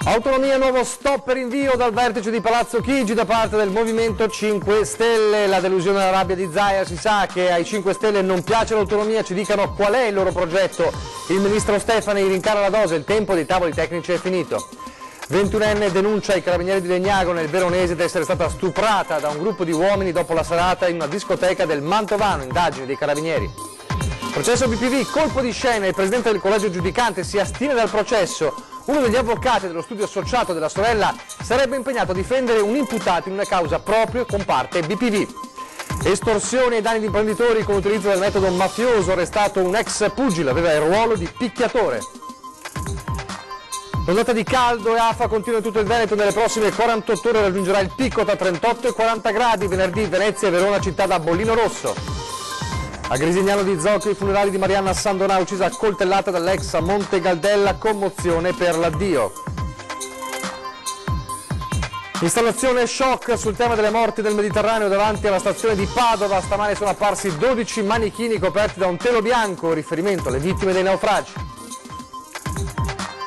Autonomia, nuovo stop per rinvio dal vertice di Palazzo Chigi da parte del Movimento 5 Stelle. La delusione e la rabbia di Zaia, si sa che ai 5 Stelle non piace l'autonomia, ci dicano qual è il loro progetto. Il ministro Stefani rincara la dose, il tempo dei tavoli tecnici è finito. 21enne denuncia ai carabinieri di Legnago nel Veronese di essere stata stuprata da un gruppo di uomini dopo la serata in una discoteca del Mantovano, indagini dei carabinieri. Processo BPV, colpo di scena, il presidente del collegio giudicante si astiene dal processo. Uno degli avvocati dello studio associato della sorella sarebbe impegnato a difendere un imputato in una causa proprio con parte BPV. Estorsioni ai danni di imprenditori con utilizzo del metodo mafioso, arrestato un ex pugile, aveva il ruolo di picchiatore. L'ondata di caldo e afa continua in tutto il Veneto, nelle prossime 48 ore raggiungerà il picco tra 38 e 40 gradi, venerdì Venezia e Verona città da bollino rosso. A Grisignano di Zocco i funerali di Marianna Sandonà, uccisa a coltellata dall'ex a Monte Galdella, commozione per l'addio. Installazione shock sul tema delle morti del Mediterraneo davanti alla stazione di Padova, stamane sono apparsi 12 manichini coperti da un telo bianco, riferimento alle vittime dei naufragi.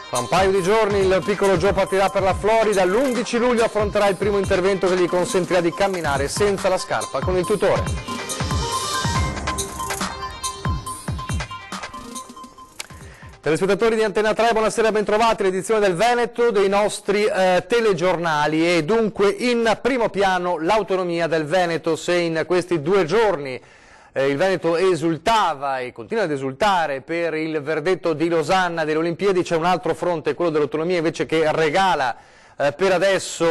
Tra un paio di giorni il piccolo Joe partirà per la Florida, l'11 luglio affronterà il primo intervento che gli consentirà di camminare senza la scarpa con il tutore. Telespettatori di Antena 3, buonasera, bentrovati all'edizione del Veneto dei nostri telegiornali e dunque in primo piano l'autonomia del Veneto. Se in questi 2 giorni il Veneto esultava e continua ad esultare per il verdetto di Losanna delle Olimpiadi, c'è un altro fronte, quello dell'autonomia invece, che regala per adesso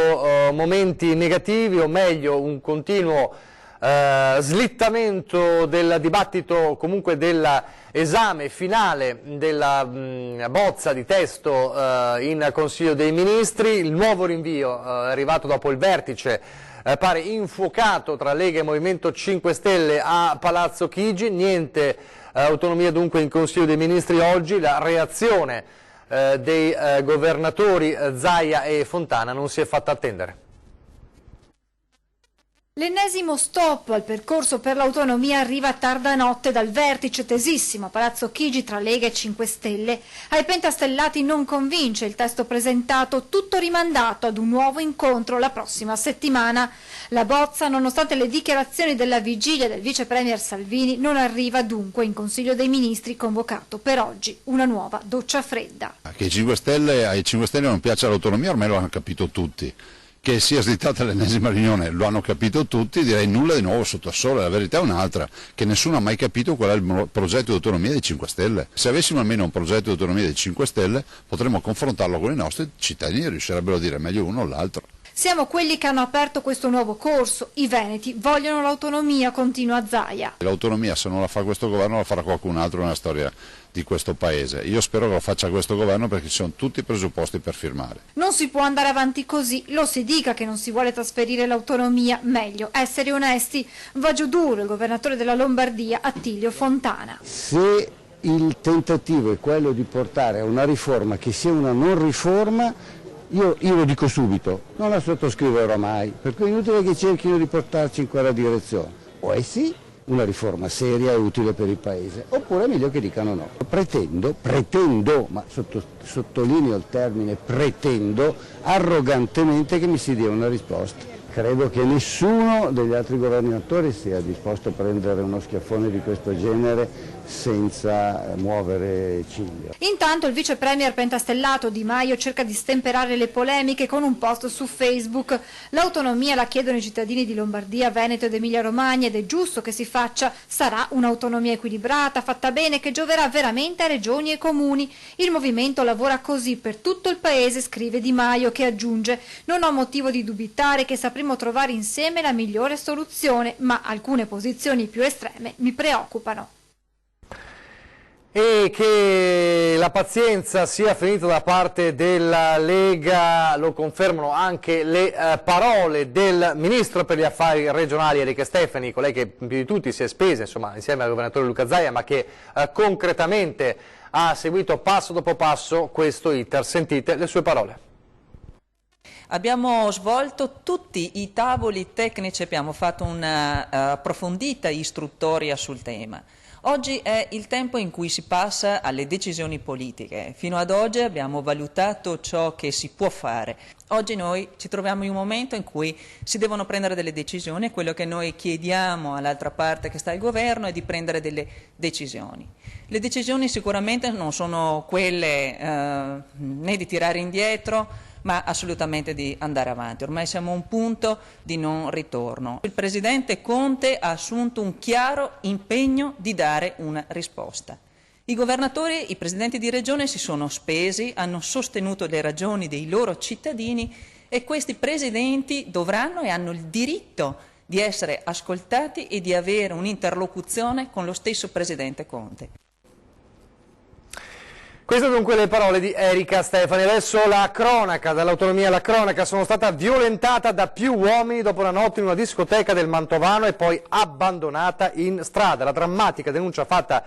momenti negativi, o meglio un continuo slittamento del dibattito, comunque dell'esame finale della bozza di testo in Consiglio dei Ministri. Il nuovo rinvio arrivato dopo il vertice pare infuocato tra Lega e Movimento 5 Stelle a Palazzo Chigi, niente autonomia dunque in Consiglio dei Ministri oggi. La reazione dei governatori Zaia e Fontana non si è fatta attendere. L'ennesimo stop al percorso per l'autonomia arriva a tarda notte dal vertice tesissimo a Palazzo Chigi tra Lega e 5 Stelle. Ai pentastellati non convince il testo presentato, tutto rimandato ad un nuovo incontro la prossima settimana. La bozza, nonostante le dichiarazioni della vigilia del vice premier Salvini, non arriva dunque in Consiglio dei Ministri, convocato per oggi una nuova doccia fredda. Che ai 5 Stelle non piace l'autonomia ormai lo hanno capito tutti. Che sia slittata l'ennesima riunione lo hanno capito tutti, direi nulla di nuovo sotto il sole. La verità è un'altra, che nessuno ha mai capito qual è il progetto di autonomia dei 5 Stelle. Se avessimo almeno un progetto di autonomia dei 5 Stelle potremmo confrontarlo con i nostri cittadini e riuscirebbero a dire meglio uno o l'altro. Siamo quelli che hanno aperto questo nuovo corso, i veneti vogliono l'autonomia, continua Zaia. L'autonomia se non la fa questo governo la farà qualcun altro nella storia di questo paese. Io spero che lo faccia questo governo perché ci sono tutti i presupposti per firmare. Non si può andare avanti così, lo si dica che non si vuole trasferire l'autonomia, meglio essere onesti. Va giù duro il governatore della Lombardia, Attilio Fontana. Se il tentativo è quello di portare a una riforma che sia una non riforma, io lo dico subito, non la sottoscriverò mai, per cui è inutile che cerchino di portarci in quella direzione. O è sì una riforma seria e utile per il Paese, oppure è meglio che dicano no. Pretendo, ma sottolineo il termine pretendo, arrogantemente che mi si dia una risposta. Credo che nessuno degli altri governatori sia disposto a prendere uno schiaffone di questo genere senza muovere ciglio. Intanto il vice premier pentastellato Di Maio cerca di stemperare le polemiche con un post su Facebook. L'autonomia la chiedono i cittadini di Lombardia, Veneto ed Emilia Romagna ed è giusto che si faccia. Sarà un'autonomia equilibrata, fatta bene, che gioverà veramente a regioni e comuni. Il movimento lavora così per tutto il paese, scrive Di Maio, che aggiunge: non ho motivo di dubitare che sapremo trovare insieme la migliore soluzione, ma alcune posizioni più estreme mi preoccupano. E che la pazienza sia finita da parte della Lega lo confermano anche le parole del Ministro per gli Affari Regionali Enrico Stefani, colei che più di tutti si è spesa insomma, insieme al governatore Luca Zaia, ma che concretamente ha seguito passo dopo passo questo iter. Sentite le sue parole. Abbiamo svolto tutti i tavoli tecnici, abbiamo fatto una approfondita istruttoria sul tema. Oggi è il tempo in cui si passa alle decisioni politiche. Fino ad oggi abbiamo valutato ciò che si può fare. Oggi noi ci troviamo in un momento in cui si devono prendere delle decisioni e quello che noi chiediamo all'altra parte che sta al governo è di prendere delle decisioni. Le decisioni sicuramente non sono quelle né di tirare indietro, ma assolutamente di andare avanti. Ormai siamo a un punto di non ritorno. Il Presidente Conte ha assunto un chiaro impegno di dare una risposta. I governatori, i presidenti di regione si sono spesi, hanno sostenuto le ragioni dei loro cittadini e questi presidenti dovranno e hanno il diritto di essere ascoltati e di avere un'interlocuzione con lo stesso Presidente Conte. Queste dunque le parole di Erika Stefani. Adesso la cronaca, dall'autonomia alla cronaca. Sono stata violentata da più uomini dopo una notte in una discoteca del Mantovano e poi abbandonata in strada. La drammatica denuncia fatta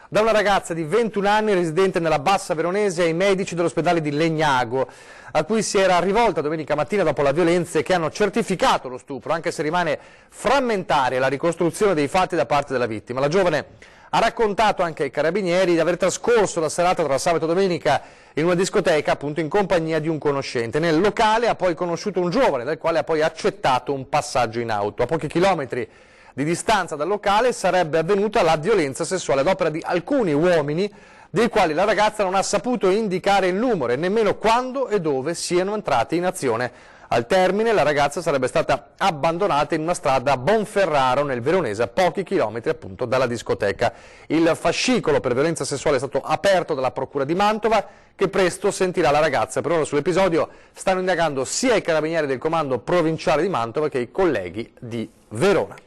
da una ragazza di 21 anni residente nella Bassa Veronese ai medici dell'ospedale di Legnago, a cui si era rivolta domenica mattina dopo le violenze che hanno certificato lo stupro, anche se rimane frammentaria la ricostruzione dei fatti da parte della vittima. La giovane ha raccontato anche ai carabinieri di aver trascorso la serata tra sabato e domenica in una discoteca, appunto in compagnia di un conoscente. Nel locale ha poi conosciuto un giovane, dal quale ha poi accettato un passaggio in auto. A pochi chilometri di distanza dal locale sarebbe avvenuta la violenza sessuale ad opera di alcuni uomini, dei quali la ragazza non ha saputo indicare il numero e nemmeno quando e dove siano entrati in azione. Al termine la ragazza sarebbe stata abbandonata in una strada a Bonferraro nel Veronese, a pochi chilometri appunto dalla discoteca. Il fascicolo per violenza sessuale è stato aperto dalla Procura di Mantova, che presto sentirà la ragazza. Per ora sull'episodio stanno indagando sia i carabinieri del comando provinciale di Mantova che i colleghi di Verona.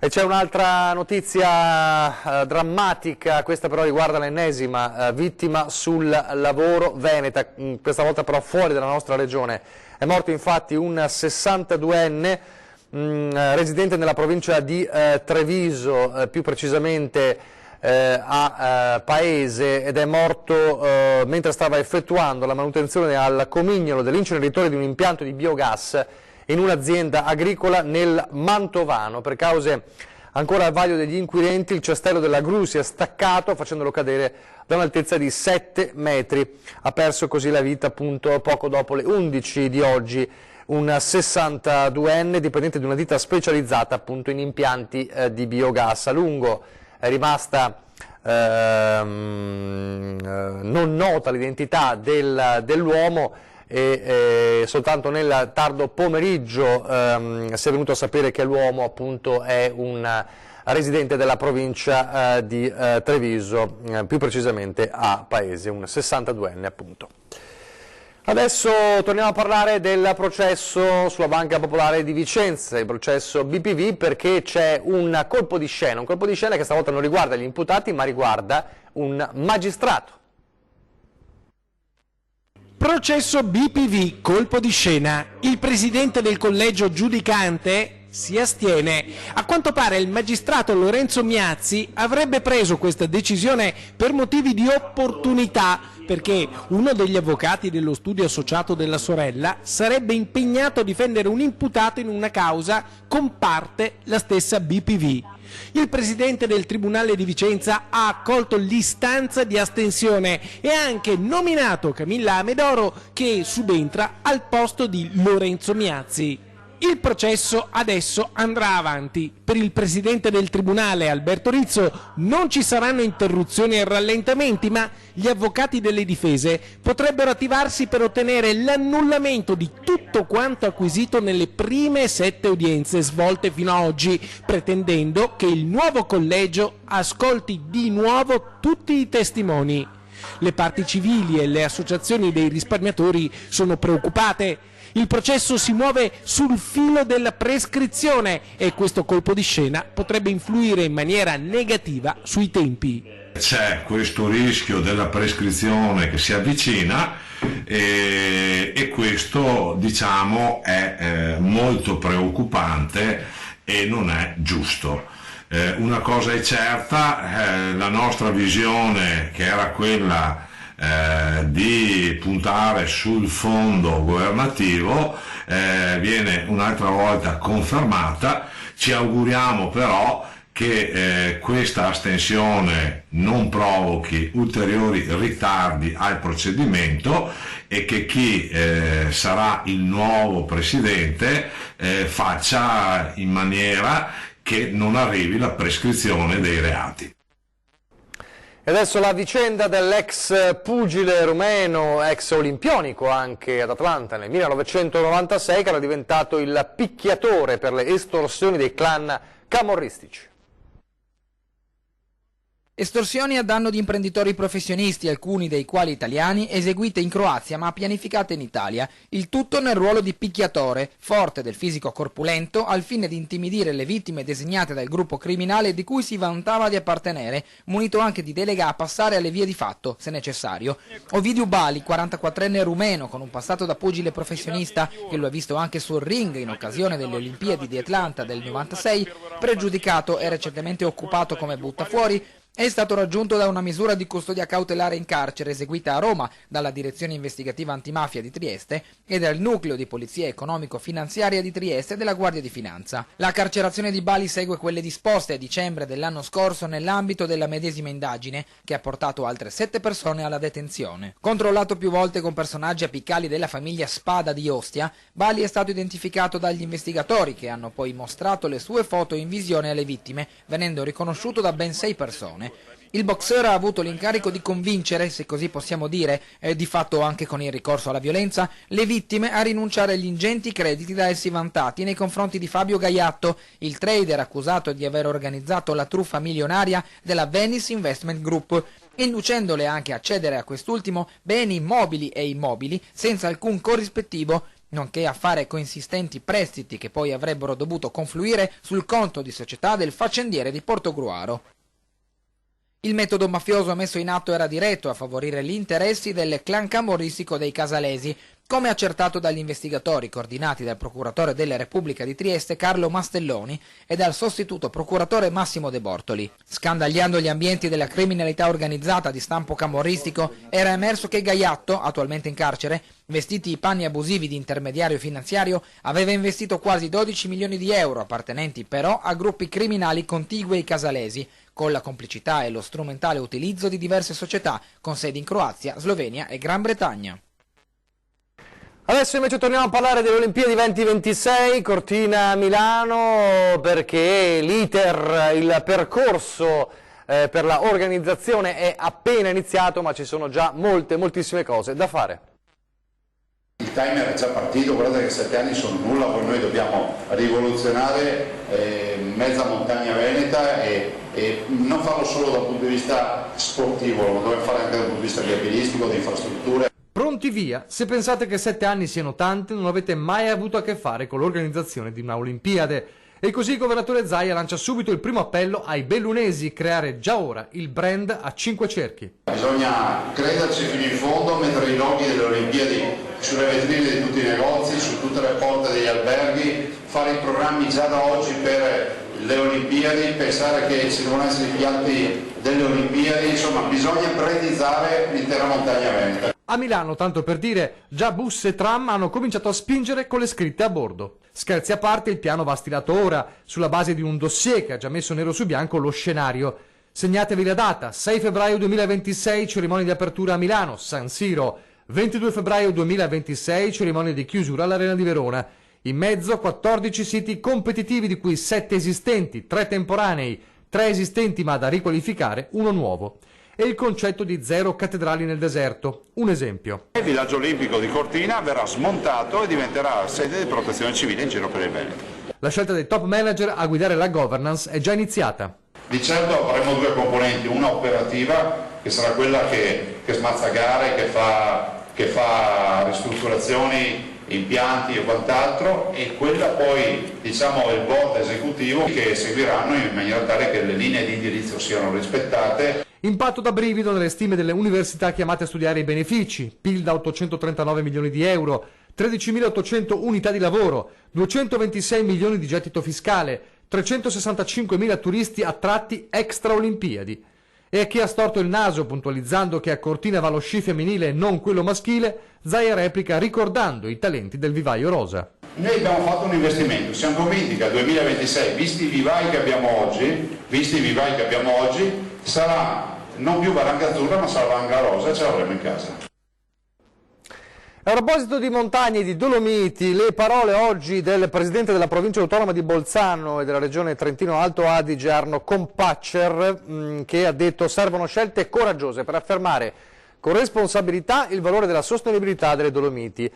E c'è un'altra notizia drammatica, questa però riguarda l'ennesima vittima sul lavoro veneta, questa volta però fuori dalla nostra regione. È morto infatti un 62enne residente nella provincia di Treviso, più precisamente a Paese, ed è morto mentre stava effettuando la manutenzione al comignolo dell'inceneritore di un impianto di biogas in un'azienda agricola nel Mantovano. Per cause ancora al vaglio degli inquirenti, il cestello della gru si è staccato facendolo cadere da un'altezza di 7 metri. Ha perso così la vita appunto poco dopo le 11 di oggi un 62enne dipendente di una ditta specializzata appunto in impianti di biogas. A lungo è rimasta non nota l'identità dell'uomo e soltanto nel tardo pomeriggio si è venuto a sapere che l'uomo appunto è un residente della provincia di Treviso, più precisamente a Paese, un 62enne appunto. Adesso torniamo a parlare del processo sulla Banca Popolare di Vicenza, il processo BPV, perché c'è un colpo di scena che stavolta non riguarda gli imputati ma riguarda un magistrato. Processo BPV, colpo di scena. Il presidente del collegio giudicante si astiene. A quanto pare il magistrato Lorenzo Miazzi avrebbe preso questa decisione per motivi di opportunità, perché uno degli avvocati dello studio associato della sorella sarebbe impegnato a difendere un imputato in una causa con parte la stessa BPV. Il presidente del Tribunale di Vicenza ha accolto l'istanza di astensione e ha anche nominato Camilla Amedoro, che subentra al posto di Lorenzo Miazzi. Il processo adesso andrà avanti. Per il presidente del Tribunale, Alberto Rizzo, non ci saranno interruzioni e rallentamenti, ma gli avvocati delle difese potrebbero attivarsi per ottenere l'annullamento di tutto quanto acquisito nelle prime 7 udienze svolte fino ad oggi, pretendendo che il nuovo collegio ascolti di nuovo tutti i testimoni. Le parti civili e le associazioni dei risparmiatori sono preoccupate. Il processo si muove sul filo della prescrizione e questo colpo di scena potrebbe influire in maniera negativa sui tempi. C'è questo rischio della prescrizione che si avvicina e questo, diciamo, è molto preoccupante e non è giusto. Una cosa è certa, la nostra visione, che era quella di puntare sul fondo governativo, viene un'altra volta confermata. Ci auguriamo però che questa astensione non provochi ulteriori ritardi al procedimento e che chi sarà il nuovo presidente faccia in maniera che non arrivi la prescrizione dei reati. E adesso la vicenda dell'ex pugile rumeno, ex olimpionico anche ad Atlanta nel 1996, che era diventato il picchiatore per le estorsioni dei clan camorristici. Estorsioni a danno di imprenditori professionisti, alcuni dei quali italiani, eseguite in Croazia ma pianificate in Italia. Il tutto nel ruolo di picchiatore, forte del fisico corpulento, al fine di intimidire le vittime designate dal gruppo criminale di cui si vantava di appartenere, munito anche di delega a passare alle vie di fatto, se necessario. Ovidiu Bali, 44enne rumeno con un passato da pugile professionista, che lo ha visto anche sul ring in occasione delle Olimpiadi di Atlanta del 96, pregiudicato e recentemente occupato come buttafuori, è stato raggiunto da una misura di custodia cautelare in carcere eseguita a Roma dalla Direzione Investigativa Antimafia di Trieste e dal Nucleo di Polizia Economico-Finanziaria di Trieste della Guardia di Finanza. La carcerazione di Bali segue quelle disposte a dicembre dell'anno scorso nell'ambito della medesima indagine, che ha portato altre 7 persone alla detenzione. Controllato più volte con personaggi apicali della famiglia Spada di Ostia, Bali è stato identificato dagli investigatori, che hanno poi mostrato le sue foto in visione alle vittime, venendo riconosciuto da ben 6 persone. Il boxer ha avuto l'incarico di convincere, se così possiamo dire, di fatto anche con il ricorso alla violenza, le vittime a rinunciare agli ingenti crediti da essi vantati nei confronti di Fabio Gaiatto, il trader accusato di aver organizzato la truffa milionaria della Venice Investment Group, inducendole anche a cedere a quest'ultimo beni mobili e immobili senza alcun corrispettivo, nonché a fare consistenti prestiti che poi avrebbero dovuto confluire sul conto di società del faccendiere di Portogruaro. Il metodo mafioso messo in atto era diretto a favorire gli interessi del clan camorristico dei Casalesi, come accertato dagli investigatori coordinati dal procuratore della Repubblica di Trieste Carlo Mastelloni e dal sostituto procuratore Massimo De Bortoli. Scandagliando gli ambienti della criminalità organizzata di stampo camorristico, era emerso che Gaiatto, attualmente in carcere, vestiti i panni abusivi di intermediario finanziario, aveva investito quasi 12 milioni di euro, appartenenti però a gruppi criminali contigui ai Casalesi, con la complicità e lo strumentale utilizzo di diverse società con sedi in Croazia, Slovenia e Gran Bretagna. Adesso invece torniamo a parlare delle Olimpiadi 2026, Cortina-Milano, perché l'iter, il percorso per la organizzazione è appena iniziato, ma ci sono già moltissime cose da fare. Il timer è già partito, guardate che 7 anni sono nulla, poi noi dobbiamo rivoluzionare mezza montagna veneta e non farlo solo dal punto di vista sportivo, lo dobbiamo fare anche dal punto di vista viabilistico, di infrastrutture. Pronti via, se pensate che 7 anni siano tanti non avete mai avuto a che fare con l'organizzazione di una Olimpiade. E così il governatore Zaia lancia subito il primo appello ai bellunesi, creare già ora il brand a 5 cerchi. Bisogna crederci fino in fondo, mettere i loghi delle Olimpiadi sulle vetrine di tutti i negozi, su tutte le porte degli alberghi, fare i programmi già da oggi per le Olimpiadi, pensare che ci devono essere i piatti delle Olimpiadi, insomma bisogna pretizzare l'intera montagna veneta. A Milano, tanto per dire, già bus e tram hanno cominciato a spingere con le scritte a bordo. Scherzi a parte, il piano va stilato ora, sulla base di un dossier che ha già messo nero su bianco lo scenario. Segnatevi la data, 6 febbraio 2026, cerimonia di apertura a Milano, San Siro. 22 febbraio 2026, cerimonia di chiusura all'Arena di Verona. In mezzo 14 siti competitivi, di cui 7 esistenti, 3 temporanei, 3 esistenti ma da riqualificare, uno nuovo. E il concetto di 0 cattedrali nel deserto. Un esempio. Il villaggio olimpico di Cortina verrà smontato e diventerà sede di protezione civile in giro per il Veneto. La scelta dei top manager a guidare la governance è già iniziata. Di certo avremo 2 componenti, una operativa che sarà quella che smazza gare, che fa ristrutturazioni, impianti e quant'altro, e quella poi diciamo il board esecutivo che seguiranno in maniera tale che le linee di indirizzo siano rispettate. Impatto da brivido nelle stime delle università chiamate a studiare i benefici, PIL da 839 milioni di euro, 13.800 unità di lavoro, 226 milioni di gettito fiscale, 365.000 turisti attratti extra Olimpiadi. E a chi ha storto il naso puntualizzando che a Cortina va lo sci femminile e non quello maschile, Zaia replica ricordando i talenti del vivaio rosa. Noi abbiamo fatto un investimento, siamo convinti che al 2026, visti i vivai che abbiamo oggi, sarà non più valanga azzurra ma sarà valanga rosa e ce l'avremo in casa. A proposito di montagne e di Dolomiti, le parole oggi del presidente della provincia autonoma di Bolzano e della regione Trentino Alto Adige, Arno Kompatscher, che ha detto: servono scelte coraggiose per affermare con responsabilità il valore della sostenibilità delle Dolomiti.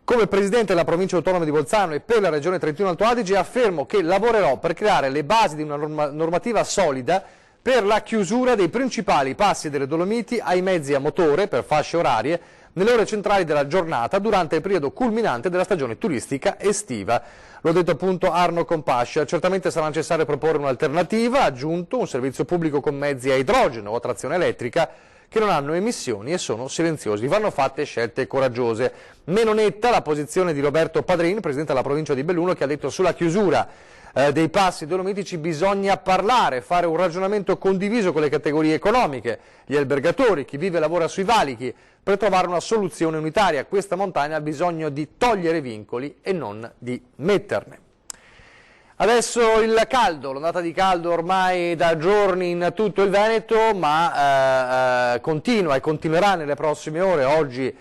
Come presidente della provincia autonoma di Bolzano e per la regione Trentino Alto Adige affermo che lavorerò per creare le basi di una normativa solida per la chiusura dei principali passi delle Dolomiti ai mezzi a motore per fasce orarie nelle ore centrali della giornata durante il periodo culminante della stagione turistica estiva. L'ho detto appunto Arno Kompatscher. Certamente sarà necessario proporre un'alternativa, ha aggiunto, un servizio pubblico con mezzi a idrogeno o a trazione elettrica che non hanno emissioni e sono silenziosi. Vanno fatte scelte coraggiose. Meno netta la posizione di Roberto Padrin, presidente della provincia di Belluno, che ha detto: sulla chiusura dei passi dolomitici bisogna parlare, fare un ragionamento condiviso con le categorie economiche, gli albergatori, chi vive e lavora sui valichi, per trovare una soluzione unitaria. Questa montagna ha bisogno di togliere vincoli e non di metterne. Adesso il caldo, l'ondata di caldo ormai da giorni in tutto il Veneto, ma continua e continuerà nelle prossime ore. Oggi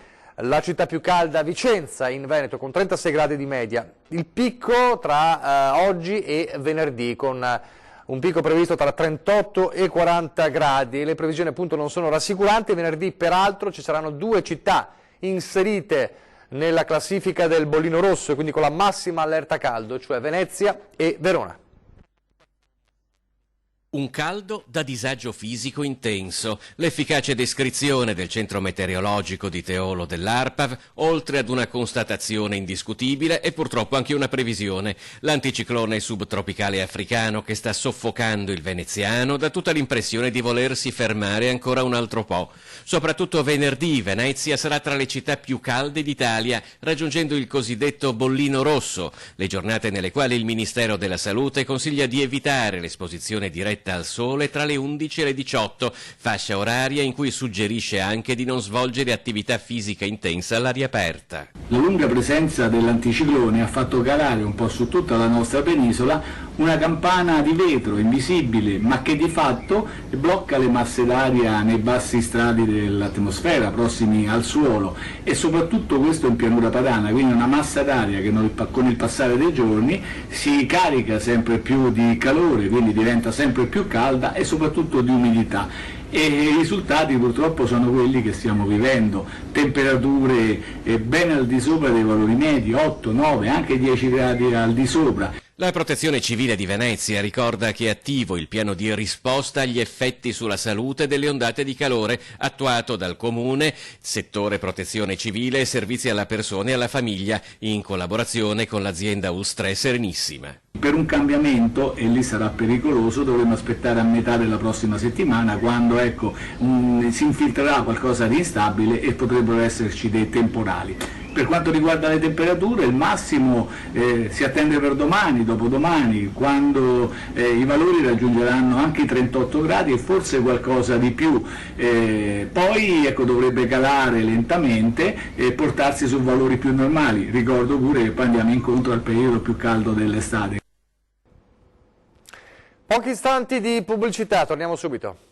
la città più calda, Vicenza, in Veneto, con 36 gradi di media. Il picco tra oggi e venerdì, con un picco previsto tra 38 e 40 gradi. Le previsioni appunto non sono rassicuranti. Venerdì peraltro ci saranno 2 città inserite nella classifica del bollino rosso, e quindi con la massima allerta caldo, cioè Venezia e Verona. Un caldo da disagio fisico intenso, l'efficace descrizione del centro meteorologico di Teolo dell'ARPAV, oltre ad una constatazione indiscutibile e purtroppo anche una previsione. L'anticiclone subtropicale africano che sta soffocando il veneziano dà tutta l'impressione di volersi fermare ancora un altro po'. Soprattutto venerdì Venezia sarà tra le città più calde d'Italia, raggiungendo il cosiddetto bollino rosso, le giornate nelle quali il Ministero della Salute consiglia di evitare l'esposizione diretta al sole tra le 11 e le 18, fascia oraria in cui suggerisce anche di non svolgere attività fisica intensa all'aria aperta. La lunga presenza dell'anticiclone ha fatto calare un po' su tutta la nostra penisola una campana di vetro invisibile, ma che di fatto blocca le masse d'aria nei bassi strati dell'atmosfera prossimi al suolo, e soprattutto questo in pianura padana, quindi una massa d'aria che con il passare dei giorni si carica sempre più di calore, quindi diventa sempre più calda e soprattutto di umidità. E i risultati purtroppo sono quelli che stiamo vivendo: temperature ben al di sopra dei valori medi, 8, 9, anche 10 gradi al di sopra. La Protezione Civile di Venezia ricorda che è attivo il piano di risposta agli effetti sulla salute delle ondate di calore attuato dal Comune, settore Protezione Civile e servizi alla persona e alla famiglia, in collaborazione con l'azienda Ulstre Serenissima. Per un cambiamento, e lì sarà pericoloso, dovremo aspettare a metà della prossima settimana, quando si infiltrerà qualcosa di instabile e potrebbero esserci dei temporali. Per quanto riguarda le temperature, il massimo si attende per domani, dopodomani, quando i valori raggiungeranno anche i 38 gradi e forse qualcosa di più. Poi dovrebbe calare lentamente e portarsi su valori più normali. Ricordo pure che poi andiamo incontro al periodo più caldo dell'estate. Pochi istanti di pubblicità, torniamo subito.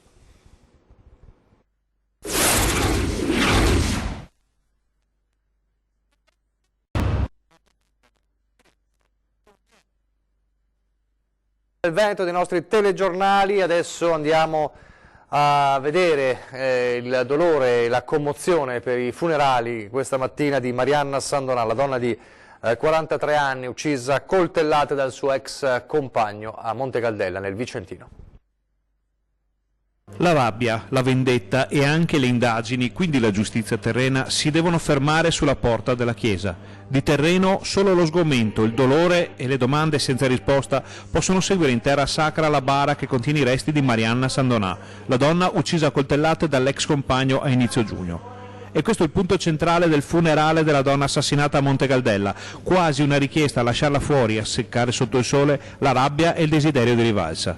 Il Veneto dei nostri telegiornali, adesso andiamo a vedere il dolore e la commozione per i funerali questa mattina di Marianna Sandonà, la donna di 43 anni uccisa a coltellate dal suo ex compagno a Monte Caldella nel Vicentino. La rabbia, la vendetta e anche le indagini, quindi la giustizia terrena, si devono fermare sulla porta della chiesa. Di terreno solo lo sgomento, il dolore e le domande senza risposta possono seguire in terra sacra la bara che contiene i resti di Marianna Sandonà, la donna uccisa a coltellate dall'ex compagno a inizio giugno. E questo è il punto centrale del funerale della donna assassinata a Monte Caldella, quasi una richiesta a lasciarla fuori, a seccare sotto il sole la rabbia e il desiderio di rivalsa.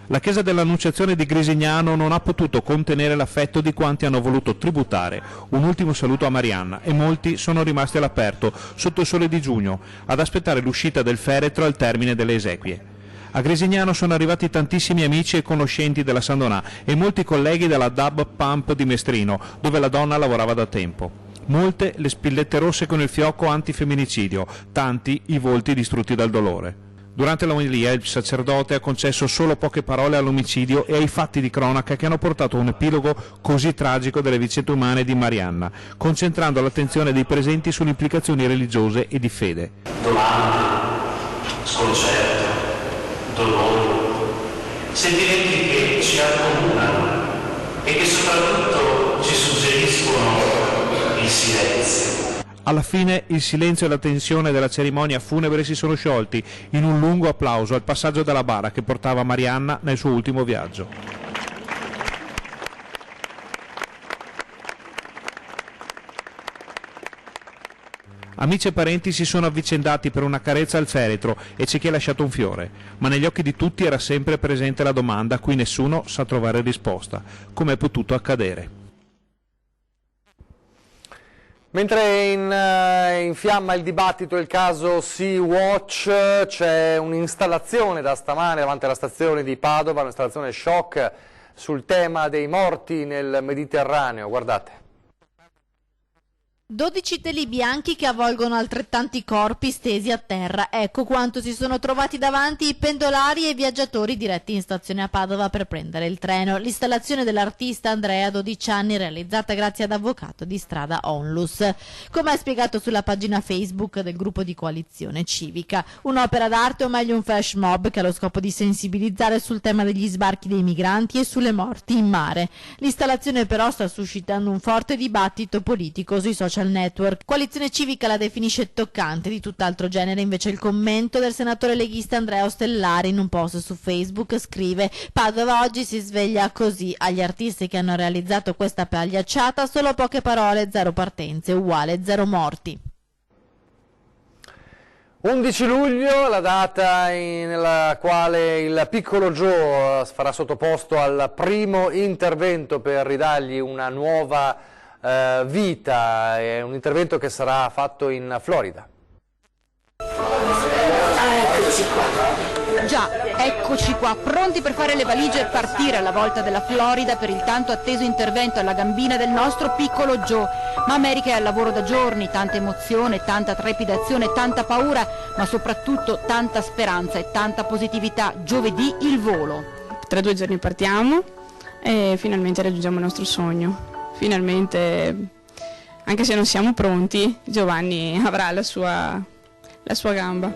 La chiesa dell'Annunciazione di Grisignano non ha potuto contenere l'affetto di quanti hanno voluto tributare un ultimo saluto a Marianna e molti sono rimasti all'aperto sotto il sole di giugno ad aspettare l'uscita del feretro al termine delle esequie. A Grisignano sono arrivati tantissimi amici e conoscenti della Sandonà e molti colleghi della Dub Pump di Mestrino, dove la donna lavorava da tempo. Molte le spillette rosse con il fiocco antifemminicidio, tanti i volti distrutti dal dolore. Durante l'omelia il sacerdote ha concesso solo poche parole all'omicidio e ai fatti di cronaca che hanno portato a un epilogo così tragico delle vicende umane di Marianna, concentrando l'attenzione dei presenti sulle implicazioni religiose e di fede. Domande, sconcerto, dolore, sentimenti che ci accomunano e che soprattutto ci suggeriscono il silenzio. Alla fine il silenzio e la tensione della cerimonia funebre si sono sciolti in un lungo applauso al passaggio della bara che portava Marianna nel suo ultimo viaggio. Amici e parenti si sono avvicendati per una carezza al feretro e c'è chi ha lasciato un fiore, ma negli occhi di tutti era sempre presente la domanda a cui nessuno sa trovare risposta: come è potuto accadere? Mentre infiamma il dibattito il caso Sea-Watch, c'è un'installazione da stamane davanti alla stazione di Padova, un'installazione shock sul tema dei morti nel Mediterraneo, guardate. 12 teli bianchi che avvolgono altrettanti corpi stesi a terra. Ecco quanto si sono trovati davanti i pendolari e i viaggiatori diretti in stazione a Padova per prendere il treno. L'installazione dell'artista Andrea, 12 anni, realizzata grazie ad Avvocato di Strada Onlus. Come ha spiegato sulla pagina Facebook del gruppo di Coalizione Civica, un'opera d'arte, o meglio un flash mob, che ha lo scopo di sensibilizzare sul tema degli sbarchi dei migranti e sulle morti in mare. L'installazione però sta suscitando un forte dibattito politico sui social network. Coalizione Civica la definisce toccante. Di tutt'altro genere invece il commento del senatore leghista Andrea Ostellari. In un post su Facebook scrive: Padova oggi si sveglia così, agli artisti che hanno realizzato questa pagliacciata solo poche parole, zero partenze uguale zero morti. 11 luglio, la data nella quale il piccolo Joe farà sottoposto al primo intervento per ridargli una nuova vita, è un intervento che sarà fatto in Florida. Eccoci qua. Già, eccoci qua, pronti per fare le valigie e partire alla volta della Florida per il tanto atteso intervento alla gambina del nostro piccolo Joe. Mamma Erika è al lavoro da giorni, tanta emozione, tanta trepidazione, tanta paura, ma soprattutto tanta speranza e tanta positività. Giovedì il volo. Tra 2 giorni partiamo e finalmente raggiungiamo il nostro sogno. Finalmente, anche se non siamo pronti, Giovanni avrà la sua gamba.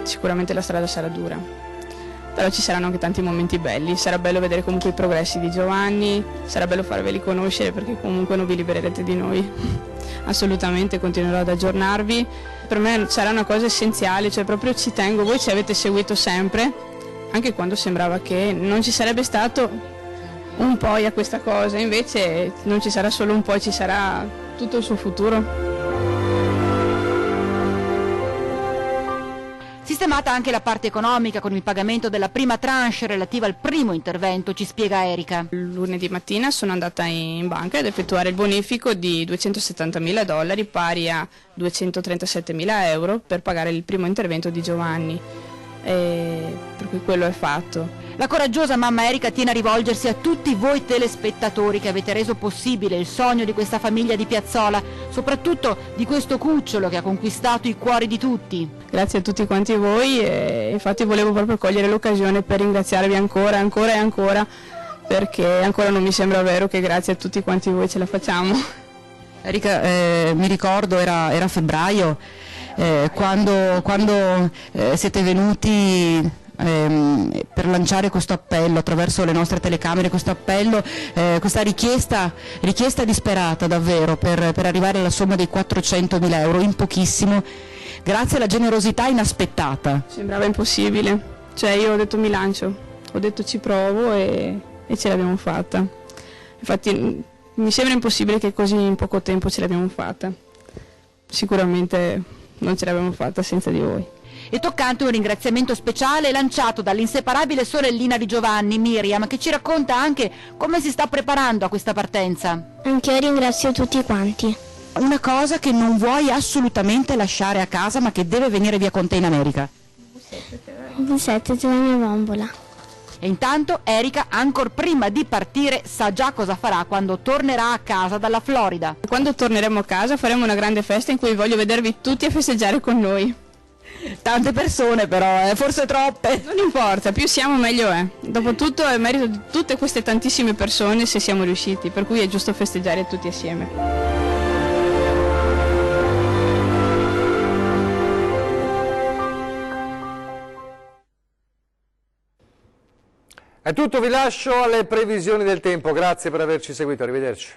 Sicuramente la strada sarà dura, però ci saranno anche tanti momenti belli. Sarà bello vedere comunque i progressi di Giovanni, sarà bello farveli conoscere perché comunque non vi libererete di noi. Assolutamente, continuerò ad aggiornarvi. Per me sarà una cosa essenziale, cioè proprio ci tengo. Voi ci avete seguito sempre, anche quando sembrava che non ci sarebbe stato un poi a questa cosa, invece non ci sarà solo un poi, ci sarà tutto il suo futuro. Sistemata anche la parte economica con il pagamento della prima tranche relativa al primo intervento, ci spiega Erika. Lunedì mattina sono andata in banca ad effettuare il bonifico di $270.000 pari a 237.000 euro per pagare il primo intervento di Giovanni. Per cui quello è fatto. La coraggiosa mamma Erika tiene a rivolgersi a tutti voi telespettatori che avete reso possibile il sogno di questa famiglia di Piazzola, soprattutto di questo cucciolo che ha conquistato i cuori di tutti. Grazie a tutti quanti voi e infatti volevo proprio cogliere l'occasione per ringraziarvi ancora e ancora, perché ancora non mi sembra vero che grazie a tutti quanti voi ce la facciamo. Erika, mi ricordo era febbraio, quando siete venuti per lanciare questo appello attraverso le nostre telecamere, questo appello, questa richiesta disperata davvero per arrivare alla somma dei 400.000 euro in pochissimo, grazie alla generosità inaspettata. Sembrava impossibile, cioè io ho detto mi lancio, ho detto ci provo e ce l'abbiamo fatta. Infatti mi sembra impossibile che così in poco tempo ce l'abbiamo fatta, sicuramente non ce l'abbiamo fatta senza di voi. E toccante un ringraziamento speciale lanciato dall'inseparabile sorellina di Giovanni, Miriam, che ci racconta anche come si sta preparando a questa partenza. Anche io ringrazio tutti quanti. Una cosa che non vuoi assolutamente lasciare a casa ma che deve venire via con te in America. Il 7 della mia bambola. E intanto Erika, ancor prima di partire, sa già cosa farà quando tornerà a casa dalla Florida. Quando torneremo a casa faremo una grande festa in cui voglio vedervi tutti a festeggiare con noi. Tante persone però, forse troppe. Non importa, più siamo meglio è. Dopotutto è merito di tutte queste tantissime persone se siamo riusciti, per cui è giusto festeggiare tutti assieme. È tutto, vi lascio alle previsioni del tempo, grazie per averci seguito, arrivederci.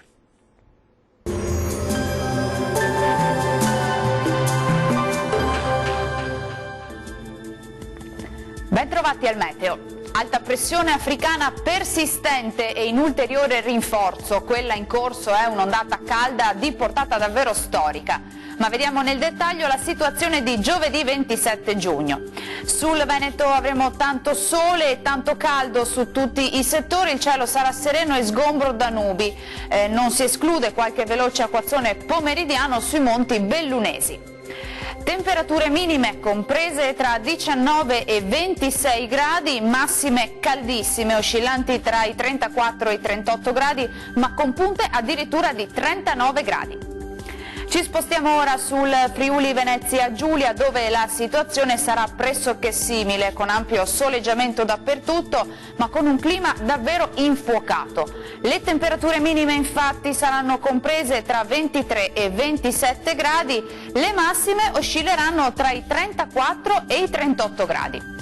Bentrovati al meteo. Alta pressione africana persistente e in ulteriore rinforzo. Quella in corso è un'ondata calda di portata davvero storica. Ma vediamo nel dettaglio la situazione di giovedì 27 giugno. Sul Veneto avremo tanto sole e tanto caldo su tutti i settori, il cielo sarà sereno e sgombro da nubi. Non si esclude qualche veloce acquazzone pomeridiano sui monti bellunesi. Temperature minime comprese tra 19 e 26 gradi, massime caldissime, oscillanti tra i 34 e i 38 gradi, ma con punte addirittura di 39 gradi. Ci spostiamo ora sul Friuli Venezia Giulia, dove la situazione sarà pressoché simile, con ampio soleggiamento dappertutto, ma con un clima davvero infuocato. Le temperature minime infatti saranno comprese tra 23 e 27 gradi, le massime oscilleranno tra i 34 e i 38 gradi.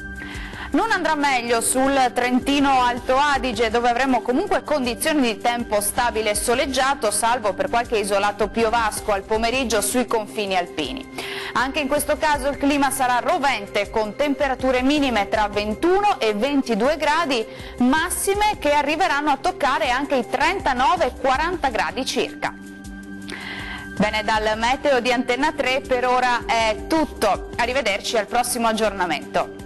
Non andrà meglio sul Trentino Alto Adige, dove avremo comunque condizioni di tempo stabile e soleggiato, salvo per qualche isolato piovasco al pomeriggio sui confini alpini. Anche in questo caso il clima sarà rovente, con temperature minime tra 21 e 22 gradi, massime che arriveranno a toccare anche i 39-40 gradi circa. Bene, dal meteo di Antenna 3 per ora è tutto. Arrivederci al prossimo aggiornamento.